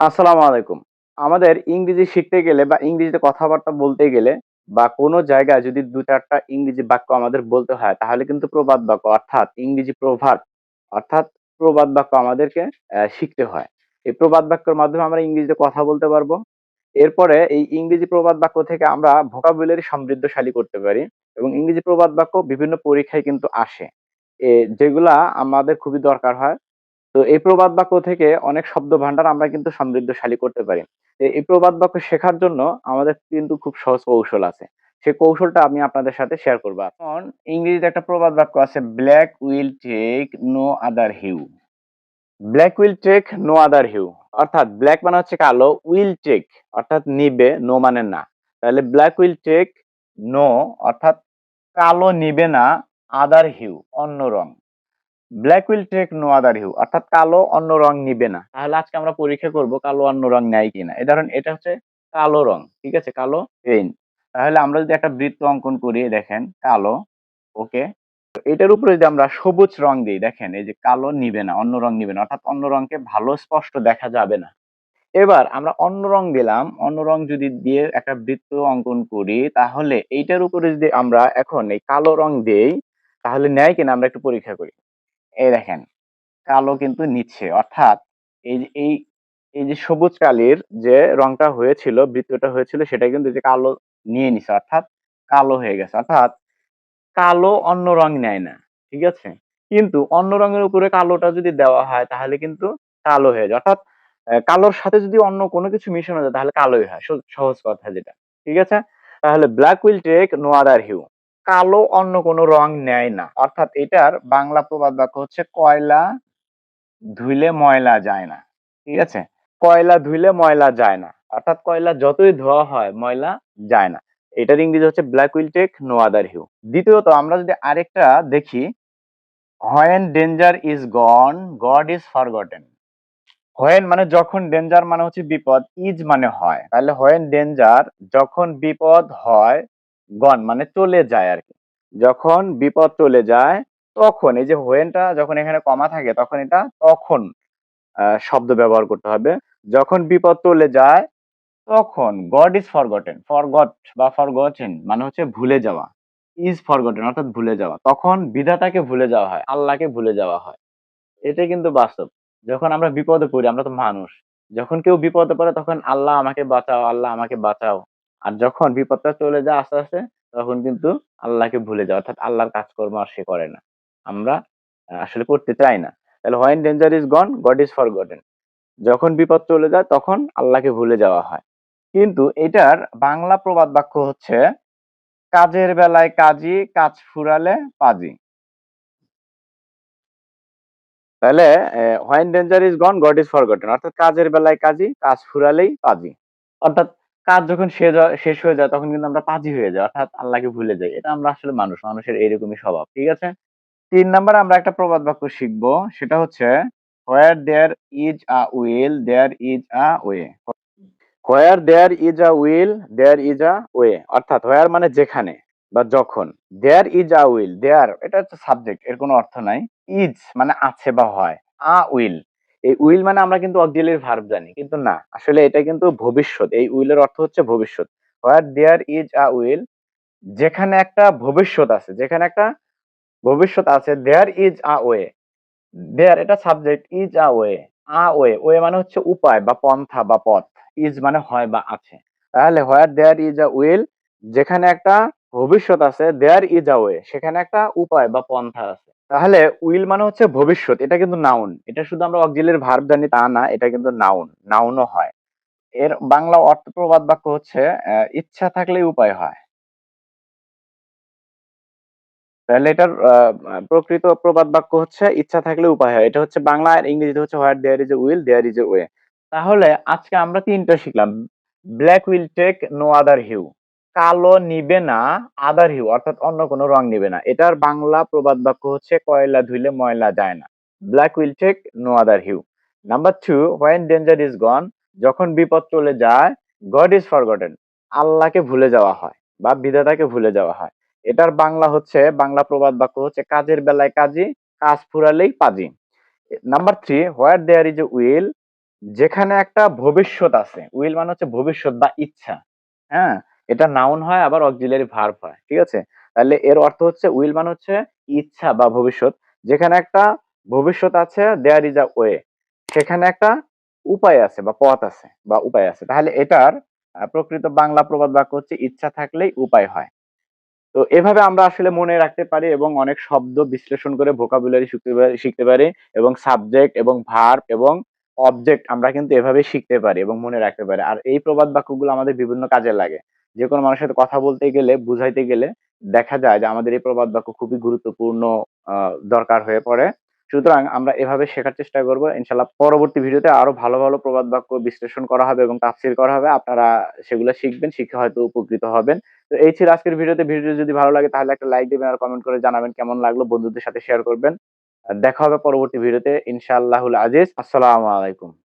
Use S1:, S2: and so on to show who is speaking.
S1: আসসালামু আলাইকুম। আমাদের ইংরেজি শিখতে গেলে বা ইংরেজিতে কথাবার্তা বলতে গেলে বা কোনো জায়গায় যদি ২-৪ টা ইংরেজি বাক্য আমাদের বলতে হয় তাহলে কিন্তু প্রবাদ বাক্য অর্থাৎ ইংরেজি প্রভাব অর্থাৎ প্রবাদ বাক্য আমাদেরকে শিখতে হয়। এই প্রবাদ বাক্যের মাধ্যমে আমরা ইংরেজিতে কথা বলতে পারবো। এরপরে এই ইংরেজি প্রবাদ বাক্য থেকে আমরা ভোকাবুলারি সমৃদ্ধশালী করতে পারি এবং ইংরেজি প্রবাদ বাক্য বিভিন্ন পরীক্ষায় কিন্তু আসে। যেগুলা আমাদের খুবই দরকার হয়। তো এই প্রবাদ বাক্য থেকে অনেক শব্দভান্ডার আমরা কিন্তু সমৃদ্ধশালী করতে পারি। এই প্রবাদ বাক্য শেখার জন্য আমাদের কিন্তু খুব সহজ কৌশল আছে। সেই কৌশলটা আমি আপনাদের সাথে শেয়ার করব। এখন ইংরেজিতে একটা প্রবাদ বাক্য আছে, black will take no other hue. Black will take no other hue, অর্থাৎ ব্ল্যাক মানে হচ্ছে কালো, উইল টেক অর্থাৎ নিবে, নো মানে না। তাহলে ব্ল্যাক উইল টেক নো অর্থাৎ কালো নিবে না, আদার হিউ অন্য রং। Black will take no other hue অর্থাৎ কালো অন্য রং নিবে না। তাহলে আজকে আমরা পরীক্ষা করব কালো অন্য রং নেয় কিনা। এই ধরেন এটা হচ্ছে কালো রং, ঠিক আছে, কালো পেইন্ট। তাহলে আমরা যদি একটা বৃত্ত অঙ্কন করি, দেখেন কালো, ওকে। এটার উপরে যদি আমরা সবুজ রং দিই, দেখেন এই যে কালো নিবে না, অন্য রং নিবে না, অর্থাৎ অন্য রংকে ভালো স্পষ্ট দেখা যাবে না। এবার আমরা অন্য রং দিলাম, অন্য রং যদি দিয়ে একটা বৃত্ত অঙ্কন করি, তাহলে এইটার উপরে যদি আমরা এখন এই কালো রং দেই তাহলে নেয় কিনা আমরা একটু পরীক্ষা করি। এই দেখেন কালো কিন্তু নিচ্ছে, অর্থাৎ এই যে এই যে সবুজ কালির যে রংটা হয়েছিল, বৃত্তটা হয়েছিল, সেটা কিন্তু এই যে কালো নিয়ে নিছে, অর্থাৎ কালো হয়ে গেছে। অর্থাৎ কালো অন্য রং নেয় না, ঠিক আছে। কিন্তু অন্য রঙের উপরে কালোটা যদি দেওয়া হয় তাহলে কিন্তু কালো হয়ে যায়। অর্থাৎ কালোর সাথে যদি অন্য কোনো কিছু মিশানো যায় তাহলে কালোই হয়, সহজ কথা যেটা, ঠিক আছে। তাহলে black will take no other hue, কালো অন্য কোনো রং নেয় না। অর্থাৎ এটার বাংলা প্রবাদ বাক্য হচ্ছে কয়লা ধুইলে ময়লা যায় না, ঠিক আছে। কয়লা ধুইলে ময়লা যায় না, অর্থাৎ কয়লা যতই ধোয়া হয় ময়লা যায় না। এটার ইংরেজি হচ্ছে black will take no other hue. দ্বিতীয়ত আমরা যদি আরেকটা দেখি, when danger is gone God is forgotten. When মানে যখন, ডেঞ্জার মানে হচ্ছে বিপদ, ইজ মানে হয়। তাহলে হোয়েন ডেঞ্জার যখন বিপদ হয়, গন মানে চলে যায় আর কি। যখন বিপদ চলে যায় তখন, এই যে হোয়েনটা যখন এখানে কমা থাকে তখন এটা তখন শব্দ ব্যবহার করতে হবে। যখন বিপদ চলে যায় তখন গড ইজ ফরগটেন, ফরগট বা ফরগটেন মানে হচ্ছে ভুলে যাওয়া, ইজ ফরগটেন অর্থাৎ ভুলে যাওয়া। তখন বিধাতাকে ভুলে যাওয়া হয়, আল্লাহকে ভুলে যাওয়া হয়। এটাই কিন্তু বাস্তব। যখন আমরা বিপদে পড়ি, আমরা তো মানুষ, যখন কেউ বিপদে পড়ে তখন আল্লাহ আমাকে বাঁচাও, আল্লাহ আমাকে বাঁচাও। আর যখন বিপদটা চলে যায় আস্তে আস্তে, তখন কিন্তু আল্লাহকে ভুলে যায়, অর্থাৎ আল্লাহর কাজকর্ম আর সে করে না, আমরা আসলে করতে চাই না। তাহলে when danger is gone God is forgotten, যখন বিপদ চলে যায় তখন আল্লাহকে ভুলে যাওয়া হয়। কিন্তু এটার বাংলা প্রবাদ বাক্য হচ্ছে, কাজের বেলায় কাজী, কাজ ফুরালে পাজি। তাহলে when danger is gone God is forgotten, অর্থাৎ কাজের বেলায় কাজী, কাজ ফুরালেই পাজি। অর্থাৎ কাজ যখন শেষ হয়ে যায় তখন কিন্তু আমরা পাজি হয়ে যাই, অর্থাৎ আল্লাহকে ভুলে যাই। এটা আমরা আসলে মানুষ, মানুষের এরকমই স্বভাব, ঠিক আছে। ৩ নাম্বার আমরা একটা প্রবাদ বাক্য শিখবো, সেটা হচ্ছে, where there is a will there is a way. Where there is a will there is a way, অর্থাৎ হোয়ার মানে যেখানে বা যখন, দেয়ার ইজ আ উইল, দেয়ার এটা হচ্ছে সাবজেক্ট, এর কোনো অর্থ নাই। ইজ মানে আছে বা হয়, আ উইল, এই উইল মানে আমরা কিন্তু অক্সিলারি ভার্ব জানি, কিন্তু না, আসলে এটা কিন্তু ভবিষ্যৎ। এই উইলের অর্থ হচ্ছে ভবিষ্যৎ। হোয়ার দেয়ার ইজ আ উইল, যেখানে একটা ভবিষ্যৎ আছে, যেখানে একটা ভবিষ্যৎ আছে, দেয়ার ইজ আ ওয়ে, দেয়ার এটা subject, is a way, a way, way মানে হচ্ছে উপায় বা পন্থা বা পথ, ইজ মানে হয় বা আছে। তাহলে হোয়ার দেয়ার ইজ আ উইল, যেখানে একটা ভবিষ্যৎ আছে, দেয়ার ইজ আ ওয়ে, সেখানে একটা উপায় বা পন্থা আছে। তাহলে উইল মানে হচ্ছে ভবিষ্যৎ, এটা কিন্তু নাউন। এটা শুধু আমরা অক্সিলারি ভার্ব জানি তা না, এটা কিন্তু নাউন, নাউনও হয়। এর বাংলা অর্থ প্রবাদ বাক্য হচ্ছে, ইচ্ছা থাকলেই উপায় হয়। তাহলে এটার প্রকৃত প্রবাদ বাক্য হচ্ছে, ইচ্ছা থাকলে উপায় হয়। এটা হচ্ছে বাংলা, আর ইংরেজিতে হচ্ছে, where there is a will there is a way. তাহলে আজকে আমরা ৩টা শিখলাম। Black will take no other hue, কালো নিবে না, আদার হিউ অর্থাৎ অন্য কোনো রং নিবে না। এটার বাংলা প্রবাদ বাক্য হচ্ছে, কয়লা ধুইলে ময়লা যায় না, black will take no other hue. Number 2, when danger is gone, যখন বিপদ চলে যায়, গড ইজ ফরগটেন, আল্লাহকে ভুলে যাওয়া হয় বা বিধাতাকে ভুলে যাওয়া হয়। এটার বাংলা হচ্ছে, বাংলা প্রবাদ বাক্য হচ্ছে, কাজের বেলায় কাজী, কাজ ফুরালেই পাজি। Number 3, where there is a will, যেখানে একটা ভবিষ্যৎ আছে, উইল মানে হচ্ছে ভবিষ্যৎ বা ইচ্ছা। হ্যাঁ, এটা নাউন হয় আবার অক্সিলারি ভার্ব হয়, ঠিক আছে? তাহলে এর অর্থ হচ্ছে উইল মানে হচ্ছে ইচ্ছা বা ভবিষ্যৎ। যেখানে একটা ভবিষ্যৎ আছে, দেয়ার ইজ আ ওয়ে, সেখানে একটা উপায় আছে বা পথ আছে বা উপায় আছে। তাহলে এটার প্রকৃত বাংলা প্রবাদ বাক্য হচ্ছে ইচ্ছা থাকলেই উপায় হয়। তো এভাবে আমরা আসলে মনে রাখতে পারি এবং অনেক শব্দ বিশ্লেষণ করে ভোকাবুলারি শিখতে পারি এবং সাবজেক্ট এবং ভার্ব এবং অবজেক্ট আমরা কিন্তু এভাবে শিখতে পারি এবং মনে রাখতে পারি। আর এই প্রবাদ বাক্যগুলো আমাদের বিভিন্ন কাজে লাগে। যে কোনো মানুষের সাথে কথা বলতে গেলে, বুঝাইতে গেলে দেখা যায় যে আমাদের এই প্রবাদ বাক্য খুবই গুরুত্বপূর্ণ দরকার হয়ে পড়ে। সুতরাং আমরা এভাবে শেখার চেষ্টা করব। ইনশাআল্লাহ পরবর্তী ভিডিওতে আরো ভালো, ভালো প্রবাদ বাক্য বিশ্লেষণ করা হবে এবং তাফসীর করা হবে। আপনারা সেগুলো শিখবেন, শিখে হয়তো উপকৃত হবেন। তো এই ছিল আজকের ভিডিওতে। ভিডিও যদি ভালো লাগে তাহলে একটা লাইক দিবেন আর কমেন্ট করে জানাবেন কেমন লাগলো, বন্ধুদের সাথে শেয়ার করবেন। আর দেখা হবে পরবর্তী ভিডিওতে ইনশাআল্লাহুল আজিজ। আসসালামু আলাইকুম।